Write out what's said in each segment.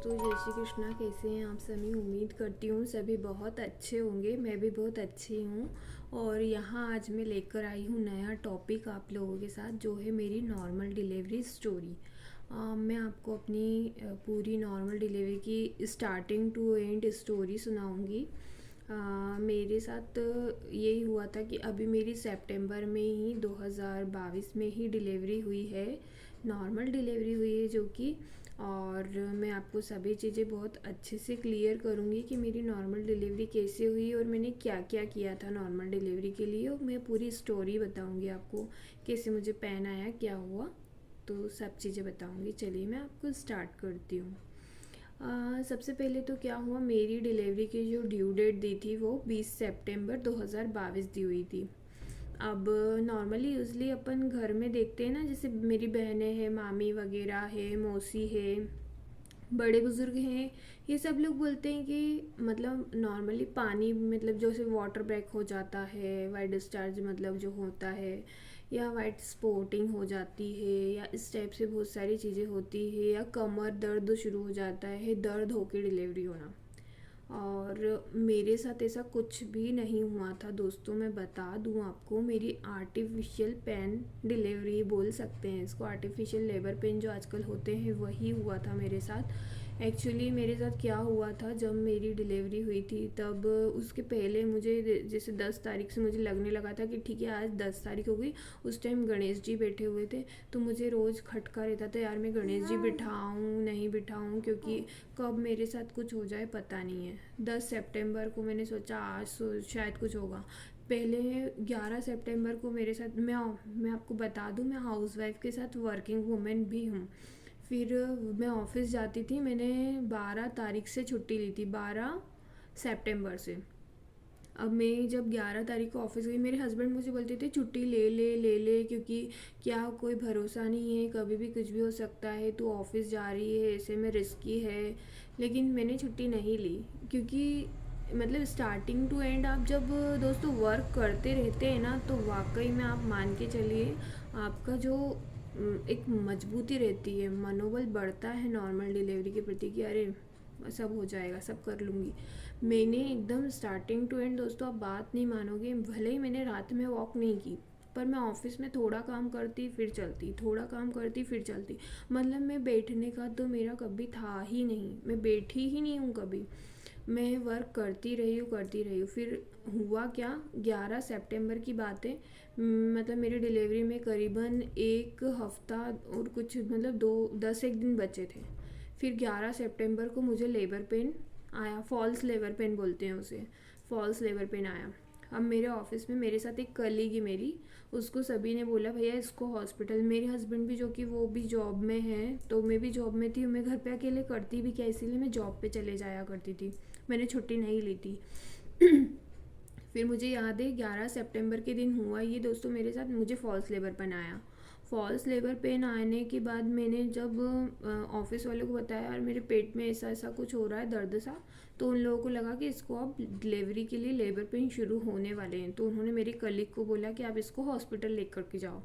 दोस्तों, जय श्री कृष्णा। कैसे हैं आप सभी? उम्मीद करती हूँ सभी बहुत अच्छे होंगे। मैं भी बहुत अच्छी हूँ। और यहाँ आज मैं लेकर आई हूँ नया टॉपिक आप लोगों के साथ, जो है मेरी नॉर्मल डिलीवरी स्टोरी। मैं आपको अपनी पूरी नॉर्मल डिलीवरी की स्टार्टिंग टू एंड स्टोरी सुनाऊँगी। मेरे साथ यही हुआ था कि अभी मेरी सितंबर में ही 2022 में ही डिलीवरी हुई है। नॉर्मल डिलीवरी हुई है जो कि, और मैं आपको सभी चीज़ें बहुत अच्छे से क्लियर करूँगी कि मेरी नॉर्मल डिलीवरी कैसे हुई और मैंने क्या क्या किया था नॉर्मल डिलीवरी के लिए। और मैं पूरी स्टोरी बताऊँगी आपको, कैसे मुझे पेन आया, क्या हुआ, तो सब चीज़ें बताऊँगी। चलिए मैं आपको स्टार्ट करती हूँ। सबसे पहले तो क्या हुआ, मेरी डिलीवरी की जो ड्यू डेट दी थी वो 20 सितंबर 2022 दी हुई थी। अब नॉर्मली यूज़ली अपन घर में देखते हैं ना, जैसे मेरी बहनें हैं, मामी वगैरह है, मौसी है, बड़े बुज़ुर्ग हैं, ये सब लोग बोलते हैं कि मतलब नॉर्मली पानी, मतलब जैसे वाटर ब्रेक हो जाता है, वाइट डिस्चार्ज मतलब जो होता है, या वाइट स्पॉटिंग हो जाती है, या इस टाइप से बहुत सारी चीज़ें होती है, या कमर दर्द शुरू हो जाता है, दर्द होकर डिलीवरी होना। और मेरे साथ ऐसा कुछ भी नहीं हुआ था दोस्तों। मैं बता दूं आपको, मेरी आर्टिफिशियल पेन डिलीवरी बोल सकते हैं इसको, आर्टिफिशियल लेबर पेन जो आजकल होते हैं वही हुआ था मेरे साथ। एक्चुअली मेरे साथ क्या हुआ था, जब मेरी डिलीवरी हुई थी तब उसके पहले मुझे जैसे 10 तारीख से मुझे लगने लगा था कि ठीक है आज 10 तारीख हो गई। उस टाइम गणेश जी बैठे हुए थे, तो मुझे रोज़ खटका रहता था यार मैं गणेश जी बिठाऊँ नहीं बिठाऊँ, क्योंकि कब मेरे साथ कुछ हो जाए पता नहीं है। 10 सितंबर को मैंने सोचा आज शायद कुछ होगा। पहले 11 सितंबर को मेरे साथ, मैं आपको बता दूं, मैं हाउसवाइफ के साथ वर्किंग वूमेन भी हूँ। फिर मैं ऑफिस जाती थी, मैंने 12 तारीख से छुट्टी ली थी, 12 सितंबर से। अब मैं जब 11 तारीख को ऑफिस गई, मेरे हस्बैंड मुझे बोलते थे छुट्टी ले ले ले ले, क्योंकि क्या कोई भरोसा नहीं है, कभी भी कुछ भी हो सकता है, तू ऑफिस जा रही है, ऐसे में रिस्की है। लेकिन मैंने छुट्टी नहीं ली, क्योंकि मतलब स्टार्टिंग टू एंड आप जब दोस्तों वर्क करते रहते हैं ना, तो वाकई में आप मान के चलिए, आपका जो एक मजबूती रहती है, मनोबल बढ़ता है नॉर्मल डिलीवरी के प्रति कि अरे सब हो जाएगा, सब कर लूँगी। मैंने एकदम स्टार्टिंग टू एंड दोस्तों, आप बात नहीं मानोगे, भले ही मैंने रात में वॉक नहीं की, पर मैं ऑफिस में थोड़ा काम करती फिर चलती, थोड़ा काम करती फिर चलती। मतलब मैं बैठने का तो मेरा कभी था ही नहीं, मैं बैठी ही नहीं हूँ कभी। मैं वर्क करती रही हूँ। फिर हुआ क्या, 11 सितंबर की बात है। मतलब मेरी डिलीवरी में करीबन एक हफ्ता और कुछ, मतलब 10 एक दिन बचे थे। फिर 11 सितंबर को मुझे लेबर पेन आया, फॉल्स लेबर पेन बोलते हैं उसे, फॉल्स लेबर पेन आया। अब मेरे ऑफिस में मेरे साथ एक कलीग है मेरी, उसको सभी ने बोला भैया इसको हॉस्पिटल, मेरे हस्बैंड भी जो कि वो भी जॉब में है, तो मैं भी जॉब में थी, मैं घर पे अकेले करती भी क्या, इसीलिए मैं जॉब पे चले जाया करती थी, मैंने छुट्टी नहीं ली थी। फिर मुझे याद है 11 सितंबर के दिन हुआ ये दोस्तों मेरे साथ, मुझे फॉल्स लेबर पेन आया। फॉल्स लेबर पेन आने के बाद मैंने जब ऑफिस वालों को बताया और मेरे पेट में ऐसा ऐसा कुछ हो रहा है, दर्द सा, तो उन लोगों को लगा कि इसको अब डिलीवरी के लिए लेबर पेन शुरू होने वाले हैं, तो उन्होंने मेरे कलीग को बोला कि आप इसको हॉस्पिटल लेकर के जाओ।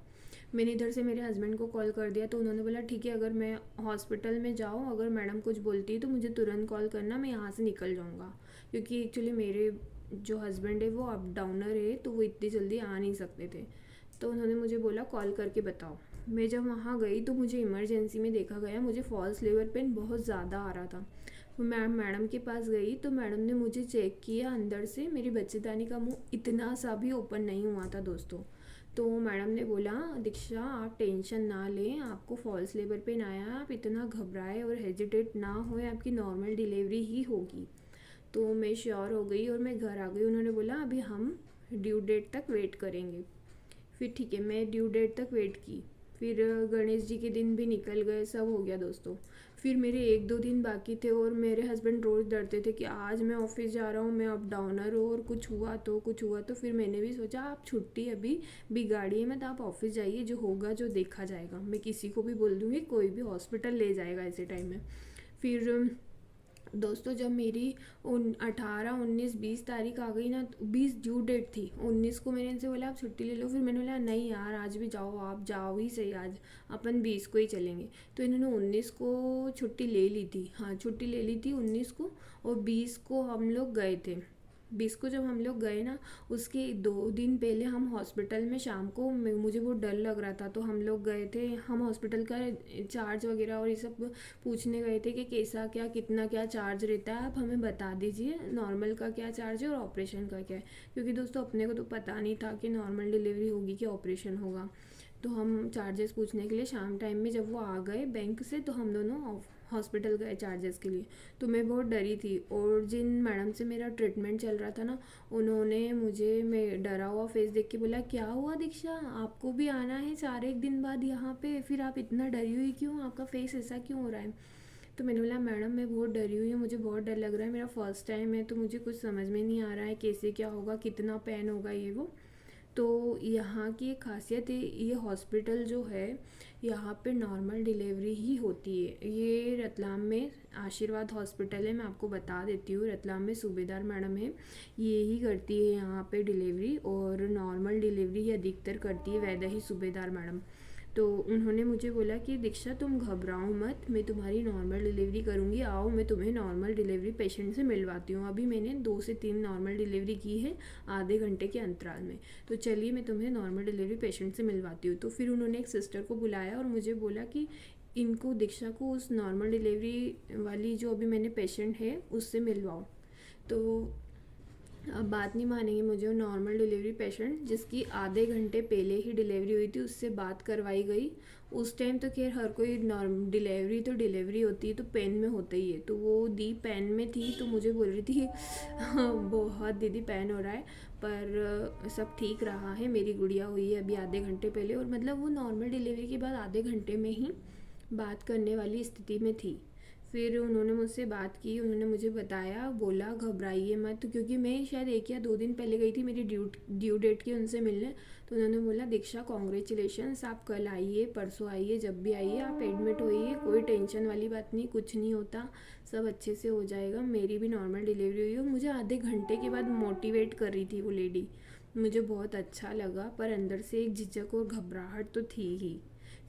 मैंने इधर से मेरे हस्बैंड को कॉल कर दिया, तो उन्होंने बोला ठीक है, अगर मैं हॉस्पिटल में जाऊँ, अगर मैडम कुछ बोलती है तो मुझे तुरंत कॉल करना, मैं यहाँ से निकल जाऊँगा। क्योंकि एक्चुअली मेरे जो हस्बैंड है वो अप डाउनर है, तो वो इतनी जल्दी आ नहीं सकते थे। तो उन्होंने मुझे बोला कॉल करके बताओ। मैं जब वहाँ गई तो मुझे इमरजेंसी में देखा गया, मुझे फॉल्स लेबर पेन बहुत ज़्यादा आ रहा था। मैं मैडम के पास गई तो मैडम ने मुझे चेक किया अंदर से, मेरी बच्चेदानी का मुंह इतना सा भी ओपन नहीं हुआ था दोस्तों। तो मैडम ने बोला दीक्षा आप टेंशन ना लें, आपको फॉल्स लेबर पेन आया, आप इतना घबराए और हेजिटेट ना होए, आपकी नॉर्मल डिलीवरी ही होगी। तो मैं श्योर हो गई और मैं घर आ गई। उन्होंने बोला अभी हम ड्यू डेट तक वेट करेंगे। फिर ठीक है, मैं ड्यू डेट तक वेट की। फिर गणेश जी के दिन भी निकल गए, सब हो गया दोस्तों। फिर मेरे 1 2 दिन बाकी थे और मेरे हस्बैंड रोज़ डरते थे कि आज मैं ऑफिस जा रहा हूँ, मैं अप डाउनर हूँ और कुछ हुआ तो कुछ हुआ तो। फिर मैंने भी सोचा आप छुट्टी अभी बिगाड़िए मत, आप ऑफिस जाइए, जो होगा जो देखा जाएगा। मैं किसी को भी बोल दूँगी, कोई भी हॉस्पिटल ले जाएगा ऐसे टाइम में। फिर दोस्तों जब मेरी 18, 19, 20 तारीख आ गई ना, 20 ड्यू डेट थी, 19 को मैंने इनसे बोला आप छुट्टी ले लो, फिर मैंने बोला नहीं यार आज भी जाओ, आप जाओ ही सही, आज अपन 20 को ही चलेंगे। तो इन्होंने 19 को छुट्टी ले ली थी, हाँ छुट्टी ले ली थी 19 को, और 20 को हम लोग गए थे। 20 को जब हम लोग गए ना, उसके 2 दिन पहले हम हॉस्पिटल में, शाम को मुझे बहुत डर लग रहा था तो हम लोग गए थे, हम हॉस्पिटल का चार्ज वगैरह और ये सब पूछने गए थे कि कैसा क्या, कितना क्या चार्ज रहता है, आप हमें बता दीजिए नॉर्मल का क्या चार्ज है और ऑपरेशन का क्या है। क्योंकि दोस्तों अपने को तो पता नहीं था कि नॉर्मल डिलीवरी होगी कि ऑपरेशन होगा। तो हम चार्जेस पूछने के लिए शाम टाइम में जब वो आ गए बैंक से, तो हम दोनों हॉस्पिटल गए चार्जेस के लिए। तो मैं बहुत डरी थी, और जिन मैडम से मेरा ट्रीटमेंट चल रहा था ना, उन्होंने मुझे मैं डरा हुआ फेस देख के बोला क्या हुआ दीक्षा, आपको भी आना है 4 एक दिन बाद यहाँ पे, फिर आप इतना डरी हुई क्यों, आपका फेस ऐसा क्यों हो रहा है। तो मैंने बोला मैडम मैं बहुत डरी हुई हूँ, मुझे बहुत डर लग रहा है, मेरा फर्स्ट टाइम है तो मुझे कुछ समझ में नहीं आ रहा है कैसे क्या होगा, कितना पेन होगा ये वो। तो यहाँ की एक खासियत है, ये हॉस्पिटल जो है यहाँ पे नॉर्मल डिलीवरी ही होती है। ये रतलाम में आशीर्वाद हॉस्पिटल है, मैं आपको बता देती हूँ, रतलाम में सूबेदार मैडम है, ये ही करती है यहाँ पे डिलीवरी, और नॉर्मल डिलीवरी ही अधिकतर करती है वैदेही सूबेदार मैडम। तो उन्होंने मुझे बोला कि दीक्षा तुम घबराओ मत, मैं तुम्हारी नॉर्मल डिलीवरी करूँगी, आओ मैं तुम्हें नॉर्मल डिलीवरी पेशेंट से मिलवाती हूँ। अभी मैंने 2 से 3 नॉर्मल डिलीवरी की है आधे घंटे के अंतराल में, तो चलिए मैं तुम्हें नॉर्मल डिलीवरी पेशेंट से मिलवाती हूँ। तो फिर उन्होंने एक सिस्टर को बुलाया और मुझे बोला कि इनको दीक्षा को उस नॉर्मल डिलीवरी वाली जो अभी मैंने पेशेंट है उससे मिलवाओ। तो अब बात नहीं मानेंगे, मुझे वो नॉर्मल डिलीवरी पेशेंट जिसकी आधे घंटे पहले ही डिलीवरी हुई थी उससे बात करवाई गई। उस टाइम तो खैर हर कोई नॉर्म डिलीवरी तो डिलीवरी होती है तो पेन में होता ही है, तो वो दी पेन में थी, तो मुझे बोल रही थी बहुत दीदी पेन हो रहा है, पर सब ठीक रहा है, मेरी गुड़िया हुई है अभी आधे घंटे पहले, और मतलब वो नॉर्मल डिलीवरी के बाद आधे घंटे में ही बात करने वाली स्थिति में थी। फिर उन्होंने मुझसे बात की, उन्होंने मुझे बताया, बोला घबराइए मत, क्योंकि मैं शायद 1 या 2 दिन पहले गई थी मेरी ड्यू डेट की उनसे मिलने। तो उन्होंने बोला दीक्षा कॉन्ग्रेचुलेशंस, आप कल आइए, परसों आइए, जब भी आइए आप एडमिट होइए, कोई टेंशन वाली बात नहीं, कुछ नहीं होता, सब अच्छे से हो जाएगा। मेरी भी नॉर्मल डिलीवरी हुई, और मुझे आधे घंटे के बाद मोटिवेट कर रही थी वो लेडी, मुझे बहुत अच्छा लगा, पर अंदर से एक झिझक और घबराहट तो थी ही।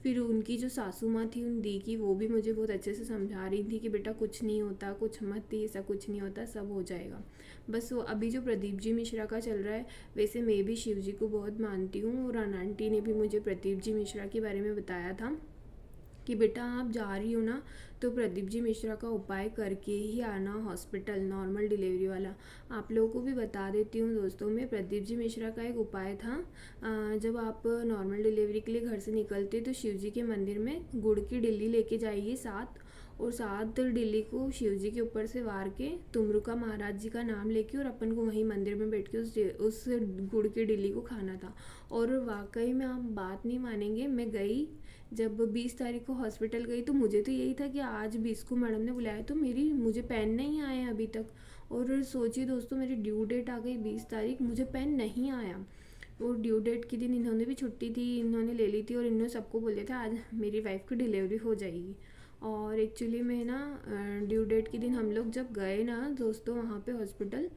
फिर उनकी जो सासू माँ थी उन दी की, वो भी मुझे बहुत अच्छे से समझा रही थी कि बेटा कुछ नहीं होता, कुछ मत थी, ऐसा कुछ नहीं होता, सब हो जाएगा। बस वो अभी जो प्रदीप जी मिश्रा का चल रहा है, वैसे मैं भी शिव जी को बहुत मानती हूँ, और आंटी ने भी मुझे प्रदीप जी मिश्रा के बारे में बताया था कि बेटा आप जा रही हो ना, तो प्रदीप जी मिश्रा का उपाय करके ही आना हॉस्पिटल, नॉर्मल डिलीवरी वाला। आप लोगों को भी बता देती हूँ दोस्तों, में प्रदीप जी मिश्रा का एक उपाय था, जब आप नॉर्मल डिलीवरी के लिए घर से निकलते तो शिव जी के मंदिर में गुड़ की डिल्ली लेके जाइए 7, और 7 डिल्ली को शिव जी के ऊपर से वार के तुमरुका महाराज जी का नाम लेके, और अपन को वहीं मंदिर में बैठ के उस गुड़ की डिल्ली को खाना था। और वाकई में आप बात नहीं मानेंगे, मैं गई जब 20 तारीख को हॉस्पिटल गई, तो मुझे तो यही था कि आज 20 को मैडम ने बुलाया, तो मुझे पेन नहीं आया अभी तक। और सोचिए दोस्तों मेरी ड्यू डेट आ गई 20 तारीख, मुझे पेन नहीं आया। और ड्यू डेट के दिन इन्होंने भी छुट्टी थी, इन्होंने ले ली थी, और इन्होंने सबको बोले थे आज मेरी वाइफ की डिलीवरी हो जाएगी। और एक्चुअली में ना ड्यू डेट के दिन हम लोग जब गए ना दोस्तों वहाँ पे हॉस्पिटल,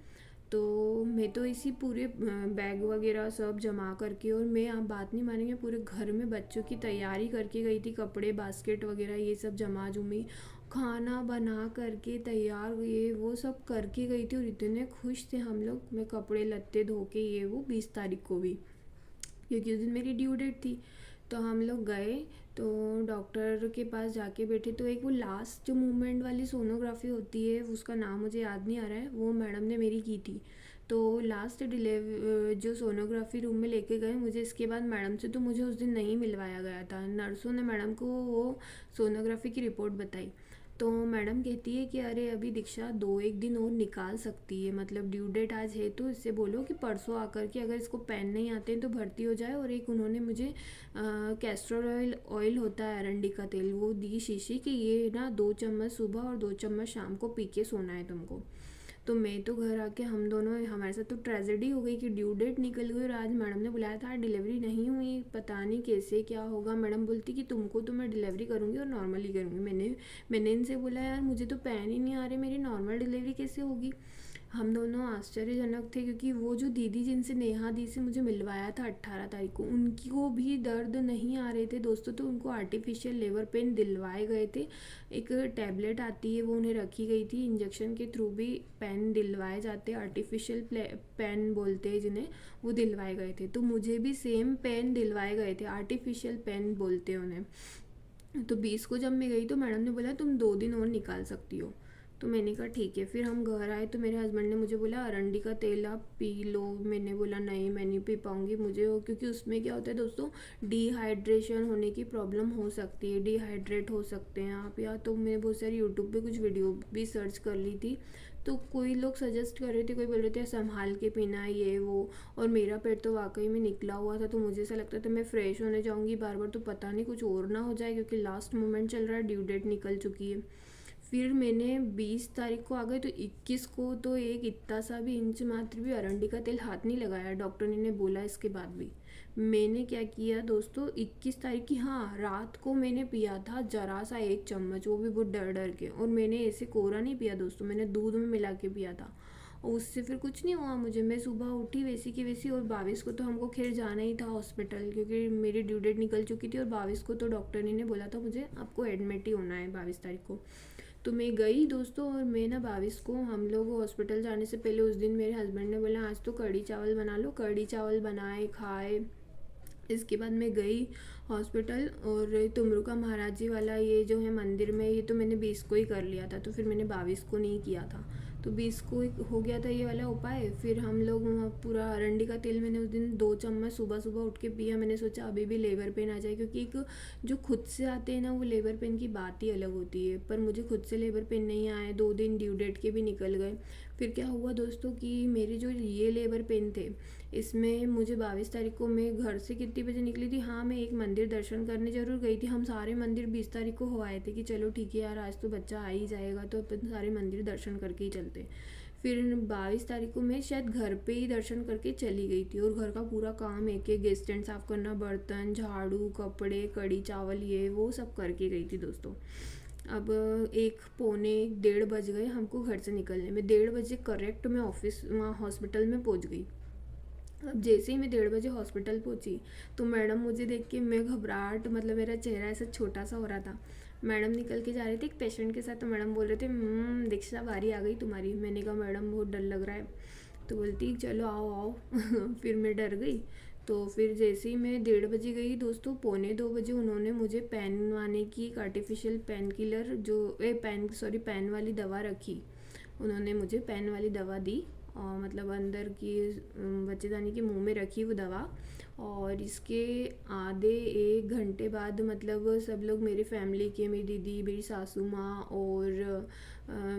तो मैं तो इसी पूरे बैग वगैरह सब जमा करके, और मैं आप बात नहीं मानेंगे पूरे घर में बच्चों की तैयारी करके गई थी, कपड़े बास्केट वगैरह ये सब जमा जुमी, खाना बना करके तैयार, ये वो सब करके गई थी, और इतने खुश थे हम लोग, मैं कपड़े लत्ते धो के ये वो 20 तारीख को भी, क्योंकि उस दिन मेरी ड्यू डेट थी। तो हम लोग गए, तो डॉक्टर के पास जाके बैठे, तो एक वो लास्ट जो मूवमेंट वाली सोनोग्राफी होती है, उसका नाम मुझे याद नहीं आ रहा है, वो मैडम ने मेरी की थी। तो लास्ट जो सोनोग्राफी रूम में लेके गए मुझे, इसके बाद मैडम से तो मुझे उस दिन नहीं मिलवाया गया था, नर्सों ने मैडम को वो सोनोग्राफी की रिपोर्ट बताई। तो मैडम कहती है कि अरे अभी दीक्षा 2 एक दिन और निकाल सकती है, मतलब ड्यू डेट आज है, तो इससे बोलो कि परसों आकर के अगर इसको पेन नहीं आते हैं तो भर्ती हो जाए। और एक उन्होंने मुझे कैस्टर ऑयल होता है अरंडी का तेल, वो दी शीशी कि ये ना 2 चम्मच सुबह और 2 चम्मच शाम को पी के सोना है तुमको। तो मैं तो घर आके हम दोनों, हमारे साथ तो ट्रेजेडी हो गई कि ड्यू डेट निकल गई और आज मैडम ने बुलाया था, डिलीवरी नहीं हुई, पता नहीं कैसे क्या होगा। मैडम बोलती कि तुमको तो मैं डिलीवरी करूँगी और नॉर्मली करूँगी। मैंने इनसे बोला यार मुझे तो पैन ही नहीं आ रहे, मेरी नॉर्मल डिलीवरी कैसे होगी। हम दोनों आश्चर्यजनक थे क्योंकि वो जो दीदी जिनसे, नेहा दी से मुझे मिलवाया था 18 तारीख को, उनकी को भी दर्द नहीं आ रहे थे दोस्तों। तो उनको आर्टिफिशियल लेबर पेन दिलवाए गए थे, एक टैबलेट आती है वो उन्हें रखी गई थी, इंजेक्शन के थ्रू भी पेन दिलवाए जाते हैं, आर्टिफिशियल पेन बोलते हैं जिन्हें, वो दिलवाए गए थे। तो मुझे भी सेम पेन दिलवाए गए थे, आर्टिफिशियल पेन बोलते हैं उन्हें। तो 20 को जब मैं गई तो मैडम ने बोला तुम 2 दिन और निकाल सकती हो। तो मैंने कहा ठीक है। फिर हम घर आए तो मेरे हस्बैंड ने मुझे बोला अरंडी का तेल आप पी लो। मैंने बोला नहीं मैं नहीं पी पाऊँगी मुझे, क्योंकि उसमें क्या होता है दोस्तों, डिहाइड्रेशन होने की प्रॉब्लम हो सकती है, डिहाइड्रेट हो सकते हैं आप। या तो मैंने बहुत सारी यूट्यूब पे कुछ वीडियो भी सर्च कर ली थी, तो कोई लोग सजेस्ट कर रहे थे, कोई बोल रहे थे संभाल के पीना ये वो। और मेरा पेट तो वाकई में निकला हुआ था, तो मुझे ऐसा लगता था मैं फ़्रेश होने जाऊँगी बार बार तो पता नहीं कुछ और ना हो जाए, क्योंकि लास्ट मोमेंट चल रहा है, ड्यू डेट निकल चुकी है। फिर मैंने 20 तारीख को आ गए तो 21 को तो एक इतना सा भी इंच मात्र भी अरंडी का तेल हाथ नहीं लगाया, डॉक्टर ने बोला। इसके बाद भी मैंने क्या किया दोस्तों, 21 तारीख की हाँ रात को मैंने पिया था जरा सा 1 चम्मच, वो भी बहुत डर डर के। और मैंने ऐसे कोरा नहीं पिया दोस्तों, मैंने दूध में मिला के पिया था, और उससे फिर कुछ नहीं हुआ मुझे। मैं सुबह उठी वैसी की वैसी, और 22 को तो हमको खैर जाना ही था हॉस्पिटल, क्योंकि मेरी ड्यू डेट निकल चुकी थी। और 22 को तो डॉक्टर ने बोला था मुझे आपको एडमिट ही होना है 22 तारीख को। तो मैं गई दोस्तों, और मैं ना 22 को, हम लोग हॉस्पिटल जाने से पहले उस दिन मेरे हस्बैंड ने बोला आज तो कढ़ी चावल बना लो, कढ़ी चावल बनाए खाए। इसके बाद मैं गई हॉस्पिटल, और तुमरुका महाराज जी वाला ये जो है मंदिर में, ये तो मैंने 20 को ही कर लिया था, तो फिर मैंने 22 को नहीं किया था, तो 20 को हो गया था ये वाला उपाय। फिर हम लोग वहाँ पूरा अरंडी का तेल मैंने उस दिन 2 चम्मच सुबह सुबह उठ के पिया। मैंने सोचा अभी भी लेबर पेन आ जाए, क्योंकि एक जो खुद से आते हैं ना वो लेबर पेन की बात ही अलग होती है। पर मुझे खुद से लेबर पेन नहीं आए, 2 दिन ड्यू डेट के भी निकल गए। फिर क्या हुआ दोस्तों कि मेरे जो ये लेबर पेन थे, इसमें मुझे 22 तारीख को, मैं घर से कितनी बजे निकली थी, हाँ मैं एक मंदिर दर्शन करने ज़रूर गई थी। हम सारे मंदिर 20 तारीख को हो आए थे कि चलो ठीक है यार आज तो बच्चा आ ही जाएगा, तो अपन सारे मंदिर दर्शन करके ही चलते। फिर 22 तारीख को मैं शायद घर पे ही दर्शन करके चली गई थी, और घर का पूरा काम एक एक गेस्ट स्टैंड साफ़ करना, बर्तन झाड़ू कपड़े कढ़ी चावल ये वो सब करके गई थी दोस्तों। अब 1 पौने 1:30 बज गए हमको घर से निकलने में। 1:30 बजे करेक्ट मैं ऑफिस वहाँ हॉस्पिटल में पहुँच गई। अब जैसे ही मैं 1:30 बजे हॉस्पिटल पहुंची तो मैडम मुझे देख के, मैं घबराहट, मतलब मेरा चेहरा ऐसा छोटा सा हो रहा था। मैडम निकल के जा रहे थे एक पेशेंट के साथ, तो मैडम बोल रहे थे दीक्षा बारी आ गई तुम्हारी। मैंने कहा मैडम बहुत डर लग रहा है, तो बोलती चलो आओ आओ फिर मैं डर गई। तो फिर जैसे ही मैं 1:30 बजे गई दोस्तों, 1:45 बजे उन्होंने मुझे पेन आने की एक आर्टिफिशियल पेन किलर जो पेन वाली दवा रखी। उन्होंने मुझे पेन वाली दवा दी, मतलब अंदर की बच्चेदानी के मुंह में रखी वो दवा। और इसके आधे 1 घंटे बाद, मतलब सब लोग मेरी फैमिली के, मेरी दीदी, मेरी सासू माँ और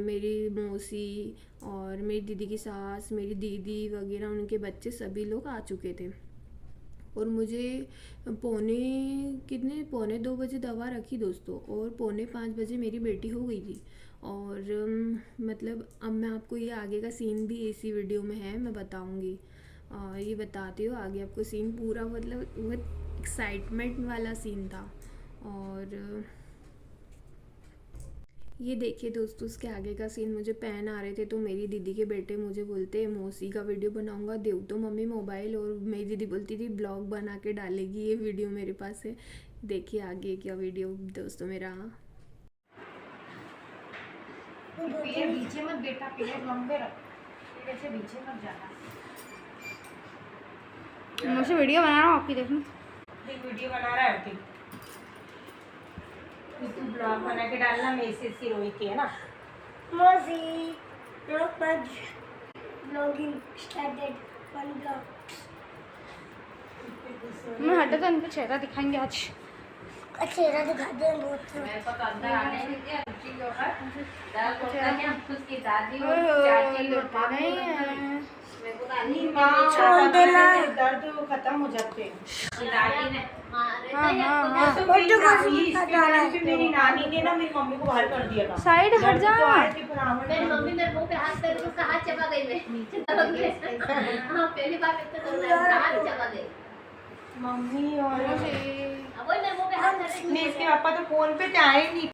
मेरी मौसी और मेरी दीदी की सास, मेरी दीदी वगैरह, उनके बच्चे सभी लोग आ चुके थे। और मुझे पौने 2 बजे दवा रखी दोस्तों, और 4:45 बजे मेरी बेटी हो गई थी। और मतलब अब मैं आपको ये आगे का सीन भी इसी वीडियो में है, मैं बताऊंगी, ये बताती हूँ आगे आपको सीन पूरा, मतलब बहुत एक्साइटमेंट वाला सीन था। और ये देखिए दोस्तों उसके आगे का सीन, मुझे पैन आ रहे थे तो मेरी दीदी के बेटे मुझे बोलते मौसी का वीडियो बनाऊंगा, देव तो मम्मी मोबाइल, और मेरी दीदी बोलती थी ब्लॉग बना के डालेगी, ये वीडियो मेरे पास है। देखिए आगे क्या वीडियो दोस्तों मेरा। पीछे मत बेटा, पेड़ लंबे रख, पेड़ से पीछे मत जाना। मुझे वीडियो बना रहा हूँ आपकी, देखना वीडियो बना रहा है तू ब्लॉग बना के डालना, मैसेज की रोई की है ना मौसी ब्लॉगिंग स्टार्टेड वन ब्लॉग। मैं हटा तो इनको चेहरा दिखाएंगे आज। चेहरा दिखाते हैं बहुत। मेरे को तो अंदर आने नहीं दिया, रुचि के ऊपर दाल बोलता है उसकी दादी और ओह, चाची और लुटा माँ नहीं बोलते है। हैं। नहीं माँ, छोड़ देना। दर्द खत्म हो जाते हैं। तो मेरी नानी ने ना मेरी मम्मी को बाहर कर दिया था। साइड हट जा। तो आए थे ब्राह्मण मेरी मम्मी मेरे मुंह पे हाथ कर दी, उसका हाथ चबा गई, मैं नीचे दबक गई। हाँ, पहली बार इतना दर्द आया, उसका हाथ चबा गई। मम्मी और अब वही मेरे मुंह पे हाथ कर रही नहीं, इसके पापा तो फोन पे आए नहीं।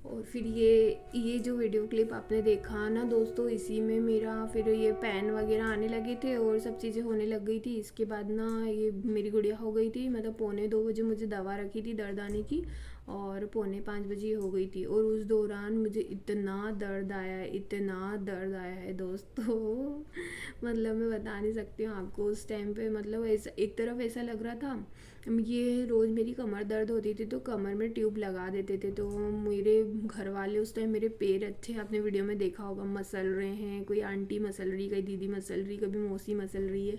और फिर ये जो वीडियो क्लिप आपने देखा ना दोस्तों, इसी में मेरा फिर ये पैन वगैरह आने लगे थे और सब चीज़ें होने लग गई थी। इसके बाद ना ये मेरी गुड़िया हो गई थी, मतलब 2:45 बजे मुझे दवा रखी थी दर्द आने की और 4:45 बजे हो गई थी। और उस दौरान मुझे इतना दर्द आया है दोस्तों मतलब मैं बता नहीं सकती हूँ आपको। उस टाइम पे मतलब ऐसा एक तरफ ऐसा लग रहा था, ये रोज़ मेरी कमर दर्द होती थी तो कमर में ट्यूब लगा देते थे। तो मेरे घर वाले उस टाइम, मेरे पैर अच्छे, आपने वीडियो में देखा होगा, मसल रहे हैं, कोई आंटी मसल रही, कोई दीदी मसल रही, कभी मौसी मसल रही है,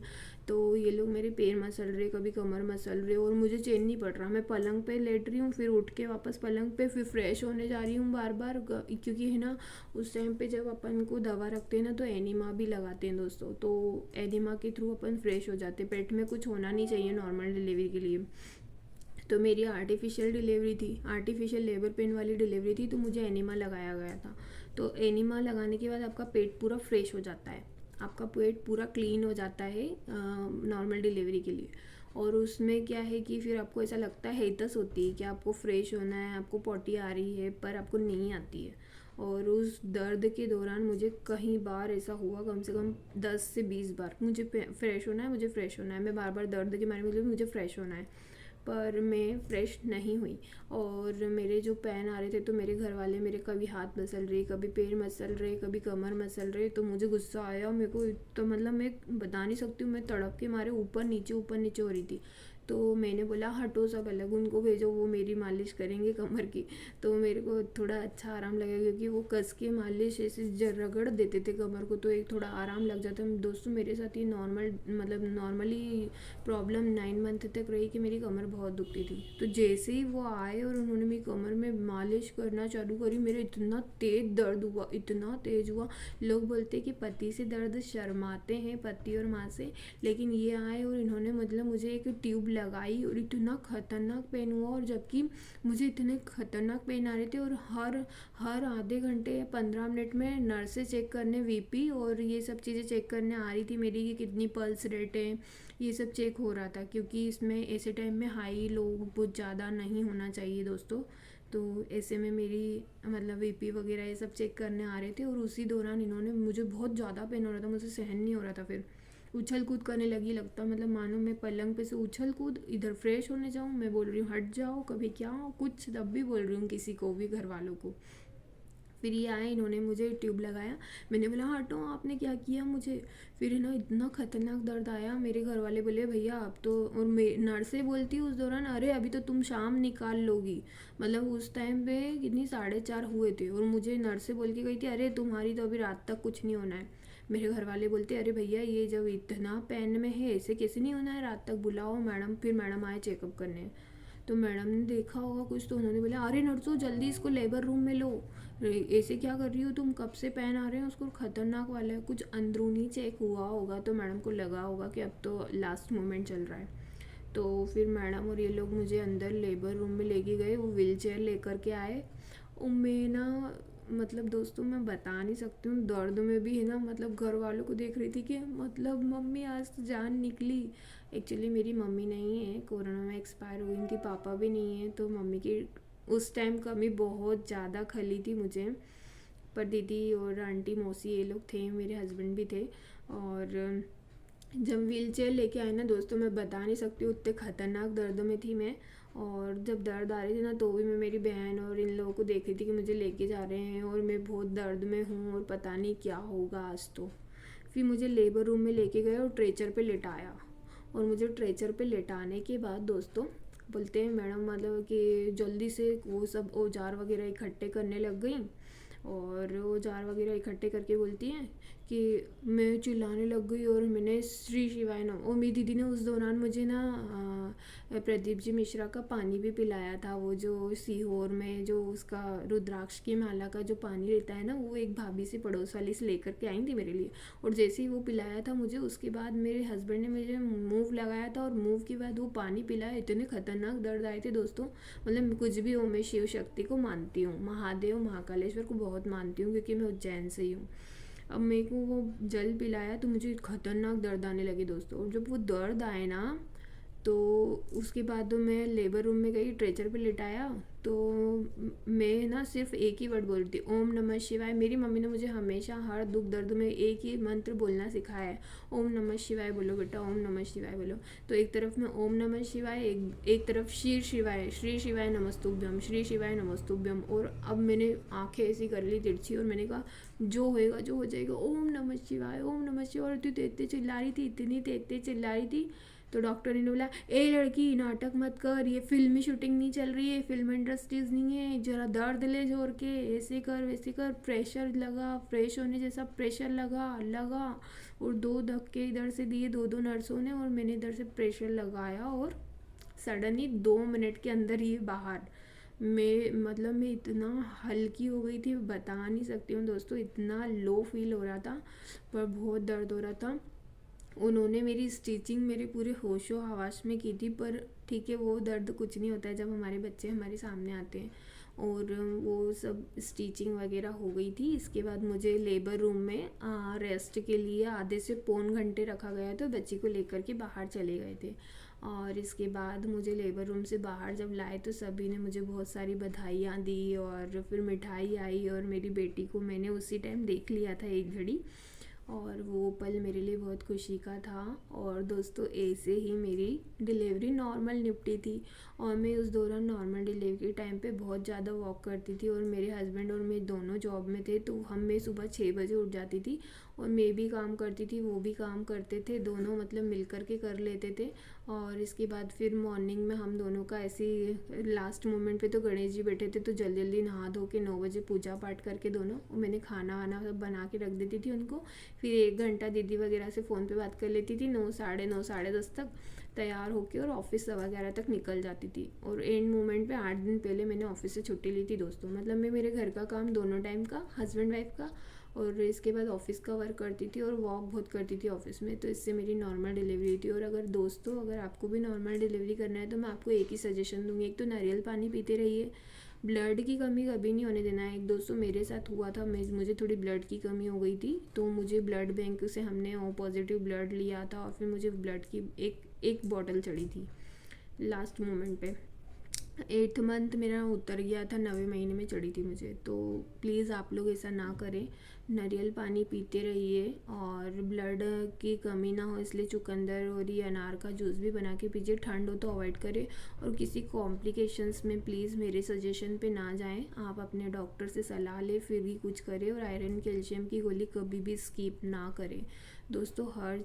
तो ये लोग मेरे पैर मसल रहे, कभी कमर मसल रहे और मुझे चैन नहीं पड़ रहा। मैं पलंग पे लेट रही हूँ, फिर उठ के वापस पलंग पे, फिर फ्रेश होने जा रही हूँ बार बार, क्योंकि है ना उस टाइम पे जब अपन को दवा रखते हैं ना तो एनिमा भी लगाते हैं दोस्तों, तो एनिमा के थ्रू अपन फ्रेश हो जाते हैं। पेट में कुछ होना नहीं चाहिए नॉर्मल डिलीवरी के लिए। तो मेरी आर्टिफिशियल डिलीवरी थी, आर्टिफिशियल लेबर पेन वाली डिलीवरी थी, तो मुझे एनिमा लगाया गया था। तो एनिमा लगाने के बाद आपका पेट पूरा फ्रेश हो जाता है, आपका पेट पूरा क्लीन हो जाता है नॉर्मल डिलीवरी के लिए। और उसमें क्या है कि फिर आपको ऐसा लगता है, हेतस होती है कि आपको फ्रेश होना है, आपको पॉटी आ रही है, पर आपको नहीं आती है। और उस दर्द के दौरान मुझे कई बार ऐसा हुआ, कम से कम 10 से 20 बार, मुझे फ्रेश होना है, मुझे फ्रेश होना है, मैं बार बार दर्द के मारे मुझे फ्रेश होना है, पर मैं फ्रेश नहीं हुई। और मेरे जो पैन आ रहे थे तो मेरे घर वाले मेरे कभी हाथ मसल रहे, कभी पैर मसल रहे, कभी कमर मसल रहे, तो मुझे गुस्सा आया मेरे को। तो मतलब मैं बता नहीं सकती हूँ, मैं तड़प के मारे ऊपर नीचे हो रही थी। तो मैंने बोला हटो सब अलग, उनको भेजो, वो मेरी मालिश करेंगे कमर की। तो मेरे को थोड़ा अच्छा आराम लगा, क्योंकि वो कस के मालिश ऐसे रगड़ देते थे कमर को, तो एक थोड़ा आराम लग जाता है। दोस्तों मेरे साथ ये नॉर्मली प्रॉब्लम 9 मंथ तक रही कि मेरी कमर बहुत दुखती थी। तो जैसे ही वो आए और उन्होंने मेरी कमर में मालिश करना चालू करी, मेरे इतना तेज दर्द हुआ, इतना तेज हुआ। लोग बोलते कि पति से दर्द शर्माते हैं, पति और माँ से, लेकिन ये आए और इन्होंने मतलब मुझे एक ट्यूब लगाई और इतना खतरनाक पेन हुआ। और जबकि मुझे इतने खतरनाक पेन आ रहे थे, और हर आधे घंटे या 15 मिनट में नर्सें चेक करने बीपी और ये सब चीज़ें चेक करने आ रही थी मेरी, कि कितनी पल्स रेट है, ये सब चेक हो रहा था। क्योंकि इसमें ऐसे टाइम में हाई लो बहुत ज़्यादा नहीं होना चाहिए दोस्तों। तो ऐसे में मेरी मतलब बीपी वगैरह ये सब चेक करने आ रहे थे। और उसी दौरान इन्होंने, मुझे बहुत ज़्यादा पेन हो रहा था, मुझे सहन नहीं हो रहा था, फिर उछल कूद करने लगी, लगता मतलब मानो मैं पलंग पे से उछल कूद, इधर फ्रेश होने जाऊँ, मैं बोल रही हूँ हट जाओ, कभी क्या हो कुछ, तब भी बोल रही हूँ किसी को भी, घर वालों को। फिर ये आए, इन्होंने मुझे ट्यूब लगाया, मैंने बोला हटो आपने क्या किया मुझे। फिर ना इतना खतरनाक दर्द आया, मेरे घर वाले बोले भैया आप तो, और नर्सें बोलती उस दौरान, अरे अभी तो तुम शाम निकाल लोगी। मतलब उस टाइम पे कितनी 4:30 हुए थे, और मुझे नर्सें बोल के गई थी अरे तुम्हारी तो अभी रात तक कुछ नहीं होना है। मेरे घर वाले बोलते अरे भैया ये जब इतना पेन में है ऐसे कैसे नहीं होना है, रात तक बुलाओ मैडम। फिर मैडम आए चेकअप करने, तो मैडम ने देखा होगा कुछ, तो उन्होंने बोला अरे नर्सों जल्दी इसको लेबर रूम में लो, ऐसे क्या कर रही हो तुम, कब से पेन आ रहे हैं, उसको खतरनाक वाला है, कुछ अंदरूनी चेक हुआ होगा, तो मैडम को लगा होगा कि अब तो लास्ट मोमेंट चल रहा है। तो फिर मैडम और ये लोग मुझे अंदर लेबर रूम में लेके गए, वो व्हील चेयर लेकर के आए। मैं ना मतलब दोस्तों मैं बता नहीं सकती हूँ, दर्द में भी है ना, मतलब घर वालों को देख रही थी कि मतलब मम्मी आज तो जान निकली। एक्चुअली मेरी मम्मी नहीं है, कोरोना में एक्सपायर हुई थी, पापा भी नहीं है, तो मम्मी की उस टाइम कमी बहुत ज़्यादा खली थी मुझे। पर दीदी और आंटी मौसी ये लोग थे, मेरे हस्बैंड भी थे। और जब व्हील चेयर लेके आए ना दोस्तों, मैं बता नहीं सकती उतने खतरनाक दर्द में थी मैं। और जब दर्द आ रही थी ना, तो भी मैं मेरी बहन और इन लोगों को देख रही थी कि मुझे लेके जा रहे हैं और मैं बहुत दर्द में हूँ और पता नहीं क्या होगा आज तो। फिर मुझे लेबर रूम में लेके गए और ट्रेचर पे लेटाया। और मुझे ट्रेचर पे लेटाने के बाद दोस्तों बोलते हैं मैडम मतलब कि जल्दी से वो सब औजार वगैरह इकट्ठे करने लग गई। और वो जार वगैरह इकट्ठे करके बोलती हैं कि मैं चिल्लाने लग गई और मैंने श्री शिवाय नम। और मेरी दीदी ने उस दौरान मुझे ना प्रदीप जी मिश्रा का पानी भी पिलाया था, वो जो सीहोर में जो उसका रुद्राक्ष की माला का जो पानी रहता है ना, वो एक भाभी से पड़ोस वाली से लेकर के आई थी मेरे लिए। और जैसे ही वो पिलाया था मुझे, उसके बाद मेरे हस्बैंड ने मुझे मूव लगाया था और मूव के बाद वो पानी पिलाया। इतने खतरनाक दर्द आए थे दोस्तों, मतलब कुछ भी हो, मैं शिव शक्ति को मानती हूँ, महादेव महाकालेश्वर को बहुत मानती हूँ क्योंकि मैं उज्जैन से ही हूँ। अब मेरे को वो जल पिलाया तो मुझे खतरनाक दर्द आने लगे दोस्तों। और जब वो दर्द आए ना, तो उसके बाद मैं लेबर रूम में गई, स्ट्रेचर पे लिटाया, तो मैं ना सिर्फ एक ही वर्ड बोलती, ओम नमः शिवाय। मेरी मम्मी ने मुझे हमेशा हर दुख दर्द में एक ही मंत्र बोलना सिखाया है, ओम नमः शिवाय बोलो बेटा, ओम नमः शिवाय बोलो। तो एक तरफ में ओम नमः शिवाय, एक तरफ श्री शिवाय नमस्तुभ्यम, श्री शिवाय नमस्तुभ्यम। और अब मैंने आंखें ऐसी कर ली तिरछी और मैंने कहा जो होएगा जो हो जाएगा, ओम नमः शिवाय, ओम नमः शिवाय। और तू तेते चिल्ला रही थी, इतनी तेते चिल्ला रही थी। तो डॉक्टर ने बोला, ए लड़की नाटक मत कर, ये फिल्मी शूटिंग नहीं चल रही है, फिल्म इंडस्ट्रीज नहीं है, जरा दर्द ले जोर के, ऐसे कर वैसे कर, प्रेशर लगा, फ्रेश होने जैसा प्रेशर लगा। और 2 धक्के इधर से दिए 2 नर्सों ने और मैंने इधर से प्रेशर लगाया और सडनली 2 मिनट के अंदर ही बाहर। मैं इतना हल्की हो गई थी, बता नहीं सकती हूँ दोस्तों, इतना लो फील हो रहा था, पर बहुत दर्द हो रहा था। उन्होंने मेरी स्टिचिंग मेरे पूरे होशो हवास में की थी, पर ठीक है, वो दर्द कुछ नहीं होता है जब हमारे बच्चे हमारे सामने आते हैं। और वो सब स्टिचिंग वगैरह हो गई थी। इसके बाद मुझे लेबर रूम में रेस्ट के लिए आधे से पौन घंटे रखा गया, तो बच्ची को लेकर के बाहर चले गए थे। और इसके बाद मुझे लेबर रूम से बाहर जब लाए तो सभी ने मुझे बहुत सारी बधाइयाँ दी और फिर मिठाई आई। और मेरी बेटी को मैंने उसी टाइम देख लिया था एक घड़ी, और वो पल मेरे लिए बहुत खुशी का था। और दोस्तों ऐसे ही मेरी डिलीवरी नॉर्मल निपटी थी। और मैं उस दौरान नॉर्मल डिलीवरी टाइम पे बहुत ज़्यादा वॉक करती थी। और मेरे हस्बैंड और मैं दोनों जॉब में थे, तो मैं सुबह 6 बजे उठ जाती थी और मैं भी काम करती थी, वो भी काम करते थे, दोनों मतलब मिल कर के कर लेते थे। और इसके बाद फिर मॉर्निंग में हम दोनों का ऐसे लास्ट मोमेंट पे तो गणेश जी बैठे थे, तो जल्दी जल्दी नहा धो के 9 बजे पूजा पाठ करके दोनों, मैंने खाना वाना सब बना के रख देती थी उनको। फिर 1 घंटा दीदी वगैरह से फ़ोन पे बात कर लेती थी, 9, साढ़े 9, साढ़े 10 तक तैयार होके और ऑफिस 11:15 तक निकल जाती थी। और एंड मोमेंट पे 8 दिन पहले मैंने ऑफिस से छुट्टी ली थी दोस्तों। मतलब मैं मेरे घर का काम दोनों टाइम का, हस्बैंड वाइफ का, और इसके बाद ऑफिस का वर्क करती थी और वॉक बहुत करती थी ऑफिस में। तो इससे मेरी नॉर्मल डिलीवरी थी। और अगर दोस्तों अगर आपको भी नॉर्मल डिलीवरी करना है तो मैं आपको एक ही सजेशन दूंगी, एक तो नारियल पानी पीते रहिए, ब्लड की कमी कभी नहीं होने देना है। एक दोस्तों मेरे साथ हुआ था, मुझे थोड़ी ब्लड की कमी हो गई थी, तो मुझे ब्लड बैंक से हमने ओ पॉजिटिव ब्लड लिया था और फिर मुझे ब्लड की एक बॉटल चढ़ी थी लास्ट मोमेंट पे। 8th मंथ मेरा उतर गया था, 9वें महीने में चढ़ी थी मुझे। तो प्लीज़ आप लोग ऐसा ना करें, नारियल पानी पीते रहिए और ब्लड की कमी ना हो इसलिए चुकंदर और ये अनार का जूस भी बना के पीजिए। ठंड हो तो अवॉइड करें और किसी कॉम्प्लिकेशंस में प्लीज़ मेरे सजेशन पे ना जाएं, आप अपने डॉक्टर से सलाह लें फिर ही कुछ करें। और आयरन कैल्शियम की गोली कभी भी स्किप ना करें दोस्तों। हर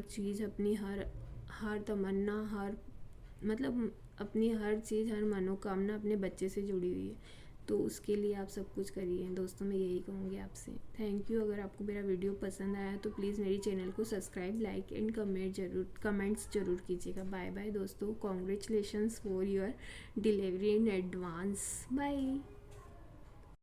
चीज़ अपनी हर तमन्ना, अपनी हर चीज़, हर मनोकामना अपने बच्चे से जुड़ी हुई है, तो उसके लिए आप सब कुछ करिए दोस्तों। मैं यही कहूँगी आपसे। Thank you. अगर आपको मेरा वीडियो पसंद आया तो प्लीज़ मेरी चैनल को सब्सक्राइब, लाइक एंड कमेंट्स ज़रूर कीजिएगा। बाय बाय दोस्तों। Congratulations for your delivery in advance. Bye.